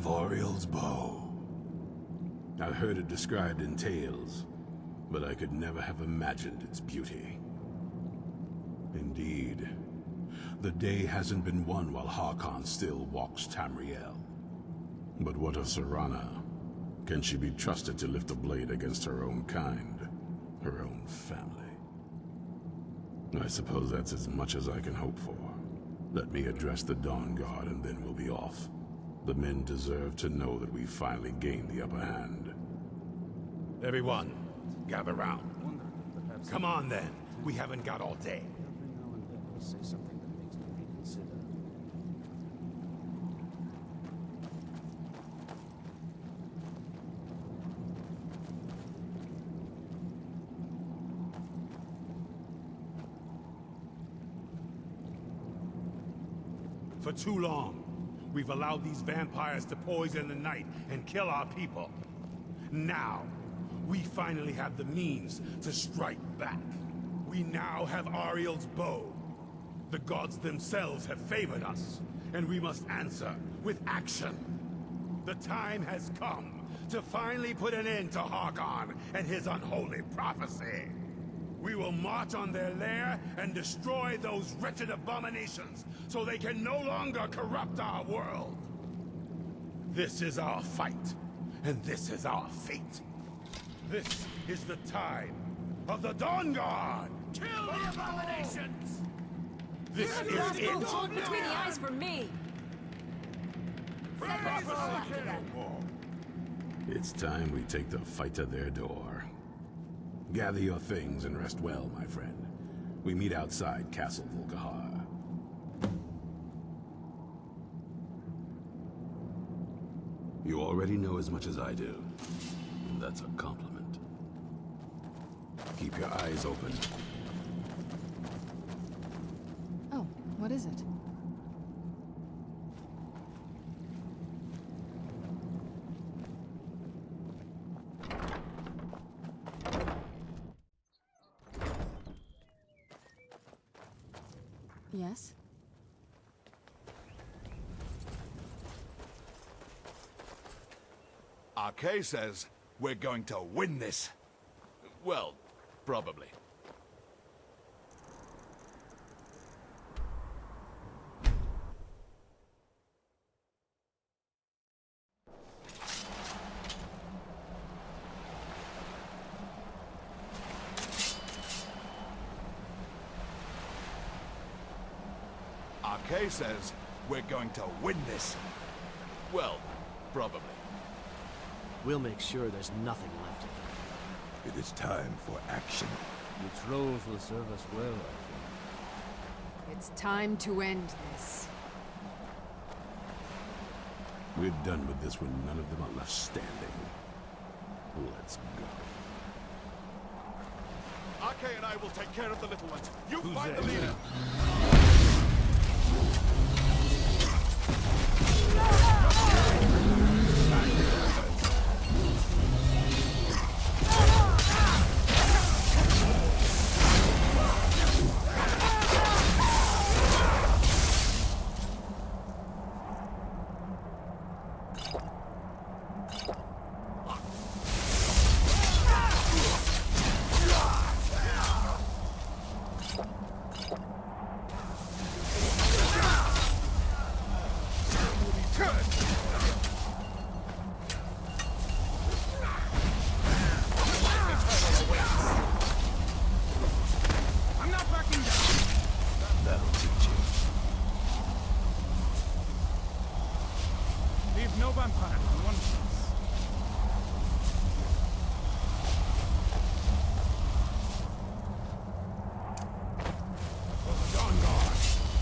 have Oriel's bow. I've heard it described in tales, but I could never have imagined its beauty. Indeed, the day hasn't been won while Harkon still walks Tamriel. But what of Serana? Can she be trusted to lift a blade against her own kind, her own family? I suppose that's as much as I can hope for. Let me address the Dawnguard and then we'll be off. The men deserve to know that we finally gained the upper hand. Everyone, gather round. Come on then, we haven't got all day. For too long, we've allowed these vampires to poison the night and kill our people. Now, we finally have the means to strike back. We now have Ariel's bow. The gods themselves have favored us, and we must answer with action. The time has come to finally put an end to Harkon and his unholy prophecy. We will march on their lair and destroy those wretched abominations so they can no longer corrupt our world. This is our fight, and this is our fate. This is the time of the Dawnguard! Kill the abominations! This is it! Between the eyes for me! It's time we take the fight to their door. Gather your things and rest well, my friend. We meet outside Castle Volkihar. You already know as much as I do. And that's a compliment. Keep your eyes open. Oh, what is it? Yes? Arkay says we're going to win this. Well, probably. Arkay says we're going to win this. Well, probably. We'll make sure there's nothing left. It is time for action. The trolls will serve us well, I think. It's time to end this. We're done with this when none of them are left standing. Let's go. Arkay and I will take care of the little ones. You find the leader.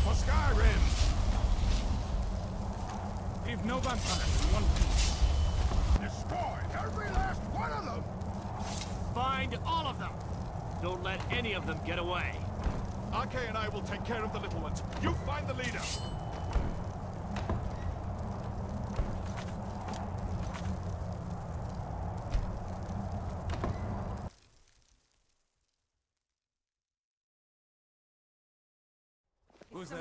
For Skyrim! Leave no vampires in one piece. Destroy every last one of them! Find all of them! Don't let any of them get away. Arkay and I will take care of the little ones. You find the leader. Who's there?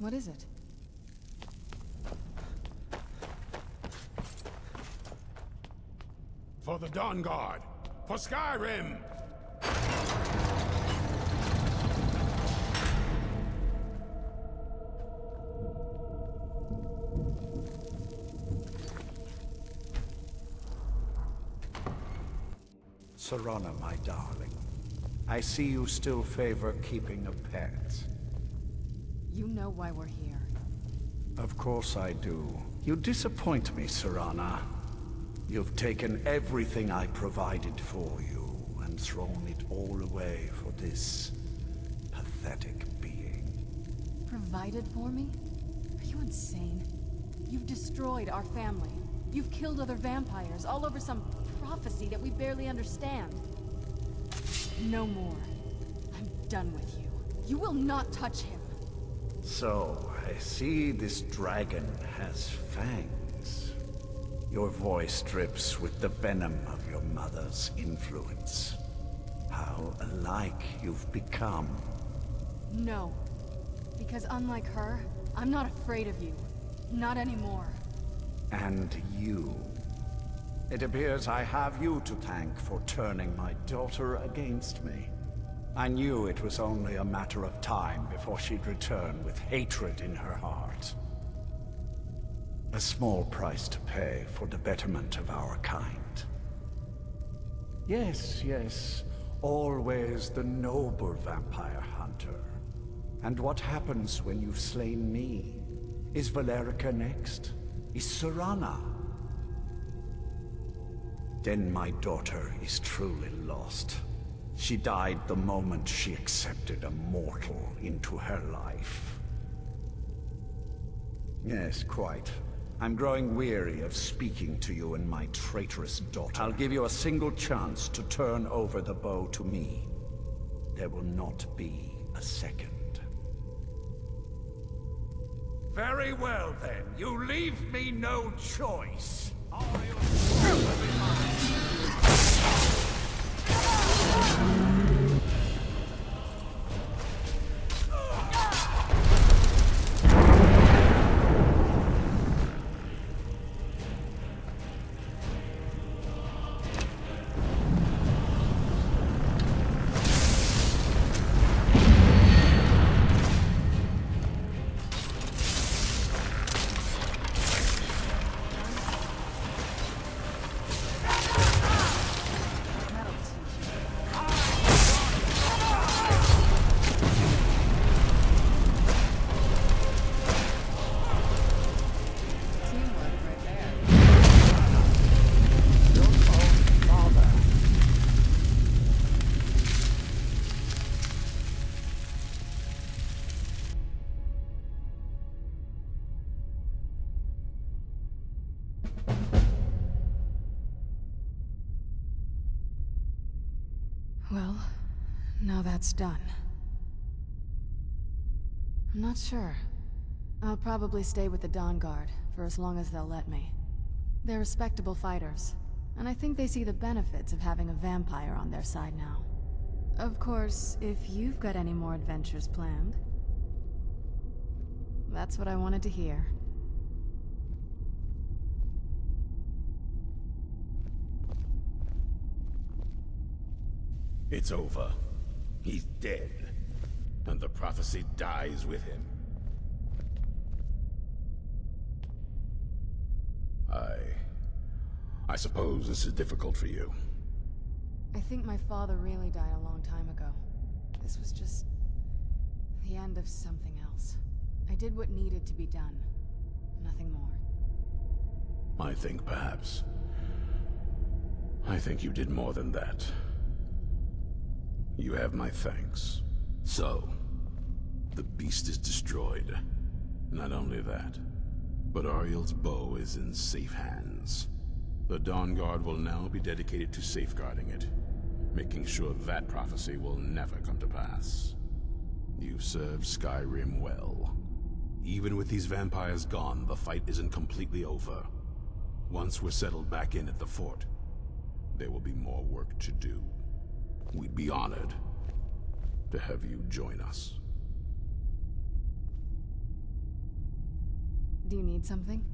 What is it? For the Dawnguard! For Skyrim! Serana, my darling. I see you still favor keeping a pet. You know why we're here. Of course I do. You disappoint me, Serana. You've taken everything I provided for you and thrown it all away for this pathetic being. Provided for me? Are you insane? You've destroyed our family. You've killed other vampires, all over some prophecy that we barely understand. No more. I'm done with you. You will not touch him. So, I see this dragon has fangs. Your voice drips with the venom of your mother's influence. How alike you've become. No. Because unlike her, I'm not afraid of you. Not anymore. And you. It appears I have you to thank for turning my daughter against me. I knew it was only a matter of time before she'd return with hatred in her heart. A small price to pay for the betterment of our kind. Yes, yes, always the noble vampire hunter. And what happens when you've slain me? Is Valerica next? Is Serana? Then my daughter is truly lost. She died the moment she accepted a mortal into her life. Yes, quite. I'm growing weary of speaking to you and my traitorous daughter. I'll give you a single chance to turn over the bow to me. There will not be a second. Very well, then. You leave me no choice. Well, now that's done. I'm not sure. I'll probably stay with the Dawnguard for as long as they'll let me. They're respectable fighters, and I think they see the benefits of having a vampire on their side now. Of course, if you've got any more adventures planned. That's what I wanted to hear. It's over. He's dead. And the prophecy dies with him. I suppose this is difficult for you. I think my father really died a long time ago. This was just the end of something else. I did what needed to be done. Nothing more. I think perhaps. I think you did more than that. You have my thanks. So, the beast is destroyed. Not only that, but Ariel's bow is in safe hands. The Dawnguard will now be dedicated to safeguarding it, making sure that prophecy will never come to pass. You've served Skyrim well. Even with these vampires gone, the fight isn't completely over. Once we're settled back in at the fort, there will be more work to do. We'd be honored to have you join us. Do you need something?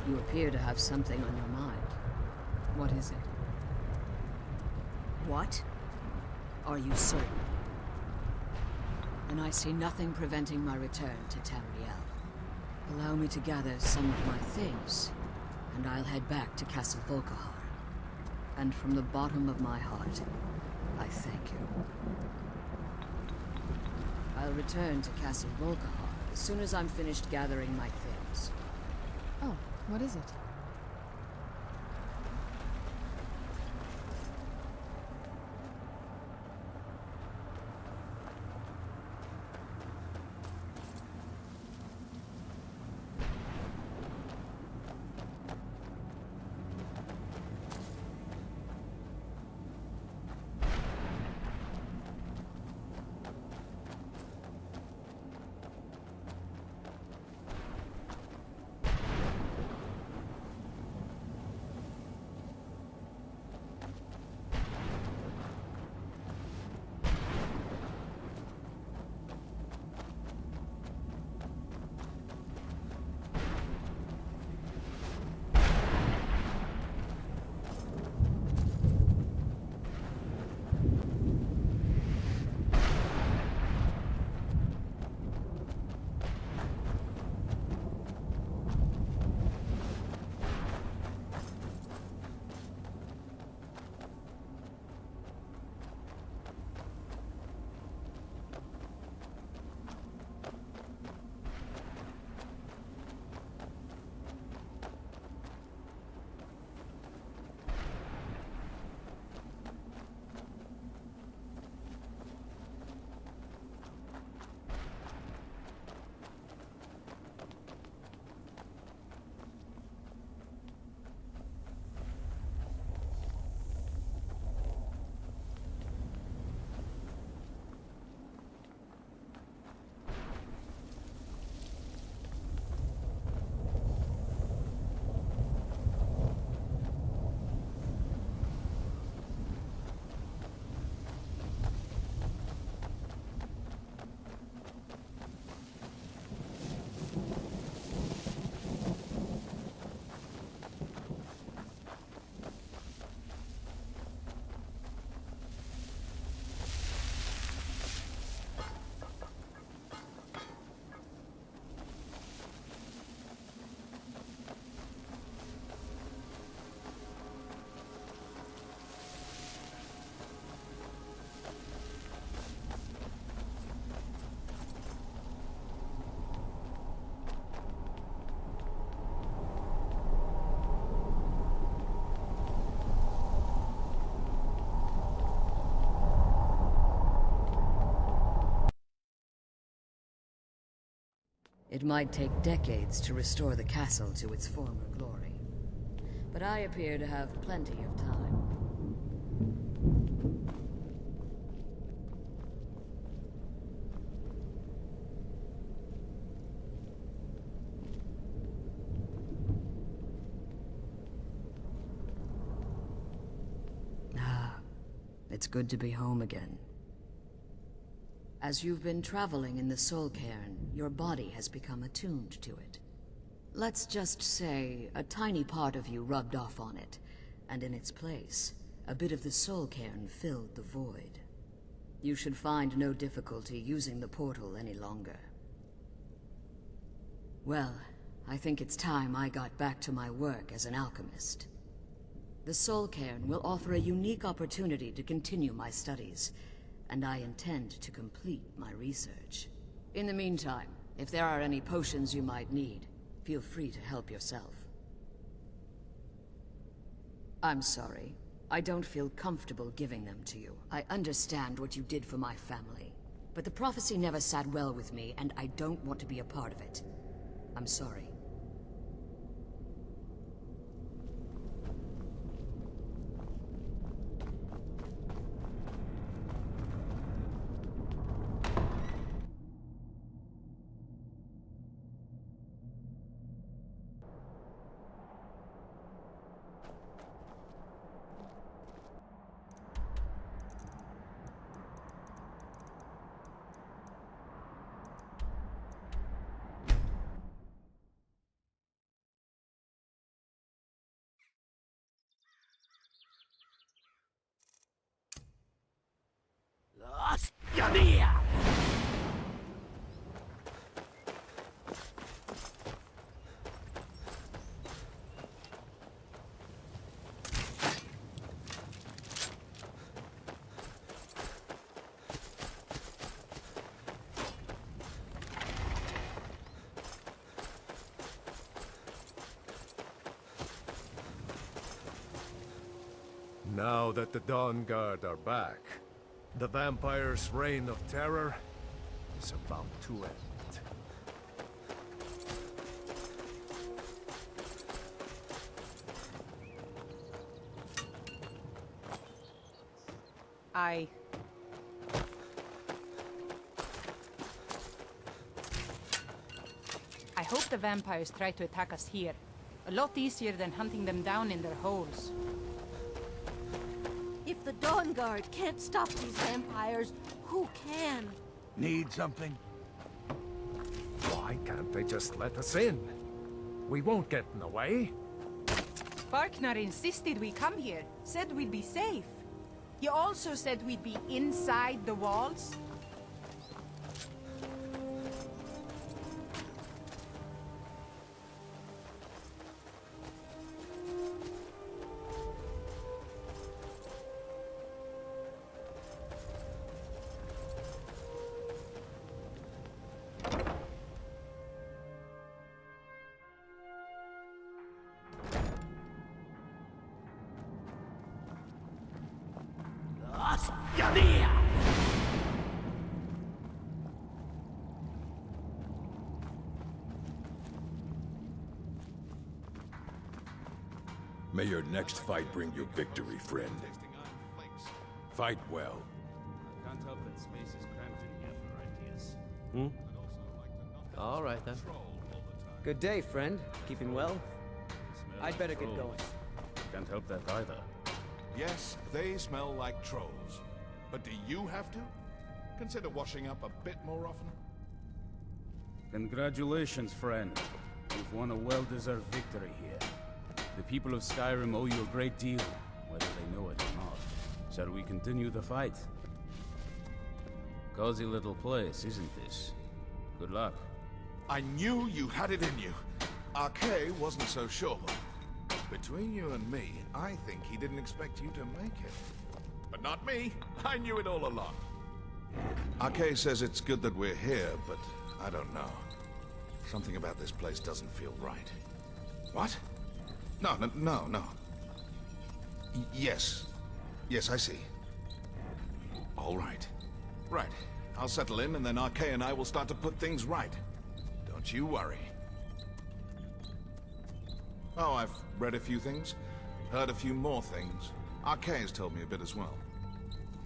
You appear to have something on your mind. What is it? What? Are you certain? Then I see nothing preventing my return to Tamriel. Allow me to gather some of my things, and I'll head back to Castle Volkihar. And from the bottom of my heart, I thank you. I'll return to Castle Volkihar as soon as I'm finished gathering my things. Oh, what is it? It might take decades to restore the castle to its former glory, but I appear to have plenty of time. It's good to be home again. As you've been traveling in the Soul Cairn, your body has become attuned to it. Let's just say a tiny part of you rubbed off on it, and in its place, a bit of the Soul Cairn filled the void. You should find no difficulty using the portal any longer. Well, I think it's time I got back to my work as an alchemist. The Soul Cairn will offer a unique opportunity to continue my studies, and I intend to complete my research. In the meantime, if there are any potions you might need, feel free to help yourself. I'm sorry. I don't feel comfortable giving them to you. I understand what you did for my family, but the prophecy never sat well with me, and I don't want to be a part of it. I'm sorry. Now that the Dawnguard are back, the vampire's reign of terror is about to end. I hope the vampires try to attack us here. A lot easier than hunting them down in their holes. If the Dawnguard can't stop these vampires, who can? Need something? Why can't they just let us in? We won't get in the way. Farknar insisted we come here, said we'd be safe. He also said we'd be inside the walls. May your next fight bring you victory, friend. Fight well. Can't help that space is cramped in here for ideas. All right then. Good day, friend. Keeping well? I'd better get going. Can't help that either. Yes, they smell like trolls. But do you have to? Consider washing up a bit more often? Congratulations, friend. You've won a well-deserved victory here. The people of Skyrim owe you a great deal, whether they know it or not. Shall we continue the fight? Cozy little place, isn't this? Good luck. I knew you had it in you. Arkay wasn't so sure. Between you and me, I think he didn't expect you to make it. But not me. I knew it all along. Arkay says it's good that we're here, but I don't know. Something about this place doesn't feel right. What? No. Yes. Yes, I see. All right. Right. I'll settle in, and then Arkay and I will start to put things right. Don't Don't you worry. Oh, I've read a few things, heard a few more things. Arkay has told me a bit as well.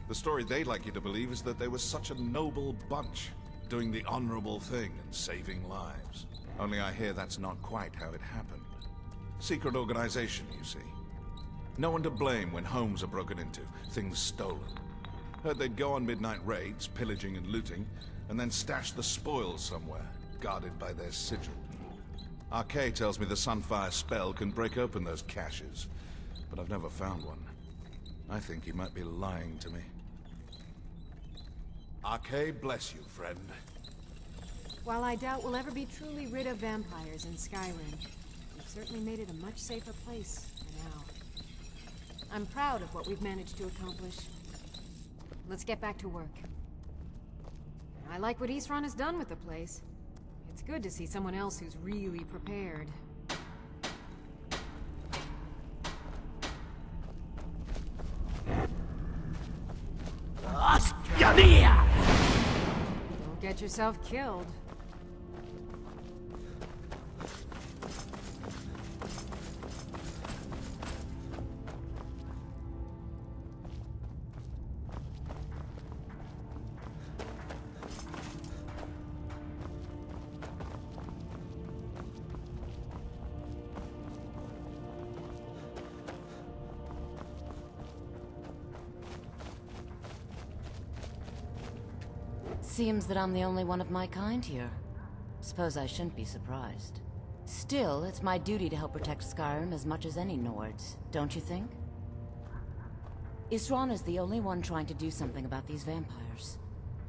The story they'd like you to believe is that they were such a noble bunch, doing the honorable thing and saving lives. Only I hear that's not quite how it happened. Secret organization, you see. No one to blame when homes are broken into, things stolen. Heard they'd go on midnight raids, pillaging and looting, and then stash the spoils somewhere, guarded by their sigil. Arkay tells me the Sunfire spell can break open those caches, but I've never found one. I think he might be lying to me. Arkay, bless you, friend. While I doubt we'll ever be truly rid of vampires in Skyrim, we've certainly made it a much safer place for now. I'm proud of what we've managed to accomplish. Let's get back to work. I like what Eastron has done with the place. It's good to see someone else who's really prepared. Don't get yourself killed. Seems that I'm the only one of my kind here. Suppose I shouldn't be surprised. Still, it's my duty to help protect Skyrim as much as any Nords, don't you think? Isran is the only one trying to do something about these vampires.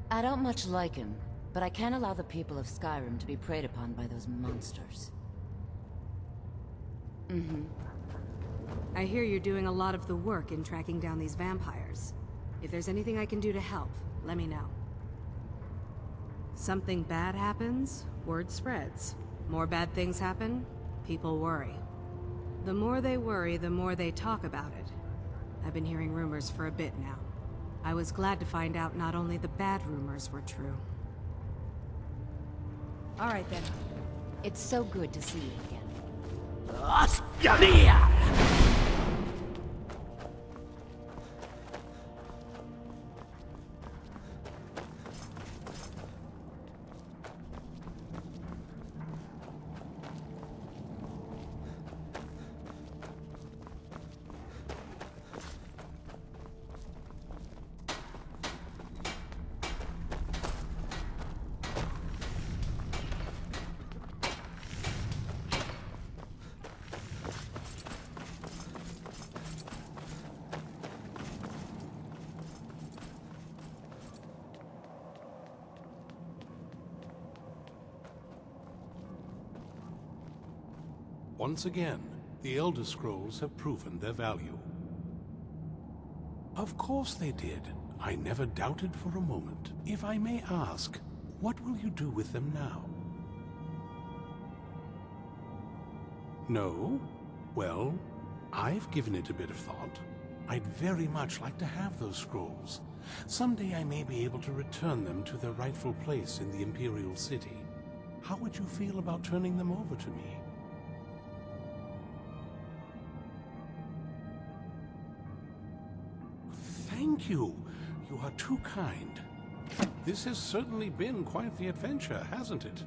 I don't much like him, but I can't allow the people of Skyrim to be preyed upon by those monsters. I hear you're doing a lot of the work in tracking down these vampires. If there's anything I can do to help, let me know. Something bad happens, word spreads. More bad things happen, people worry. The more they worry, the more they talk about it. I've been hearing rumors for a bit now. I was glad to find out not only the bad rumors were true. All right then. It's so good to see you again. Once again, the Elder Scrolls have proven their value. Of course they did. I never doubted for a moment. If I may ask, what will you do with them now? No? Well, I've given it a bit of thought. I'd very much like to have those scrolls. Someday I may be able to return them to their rightful place in the Imperial City. How would you feel about turning them over to me? Thank you. You are too kind. This has certainly been quite the adventure, hasn't it?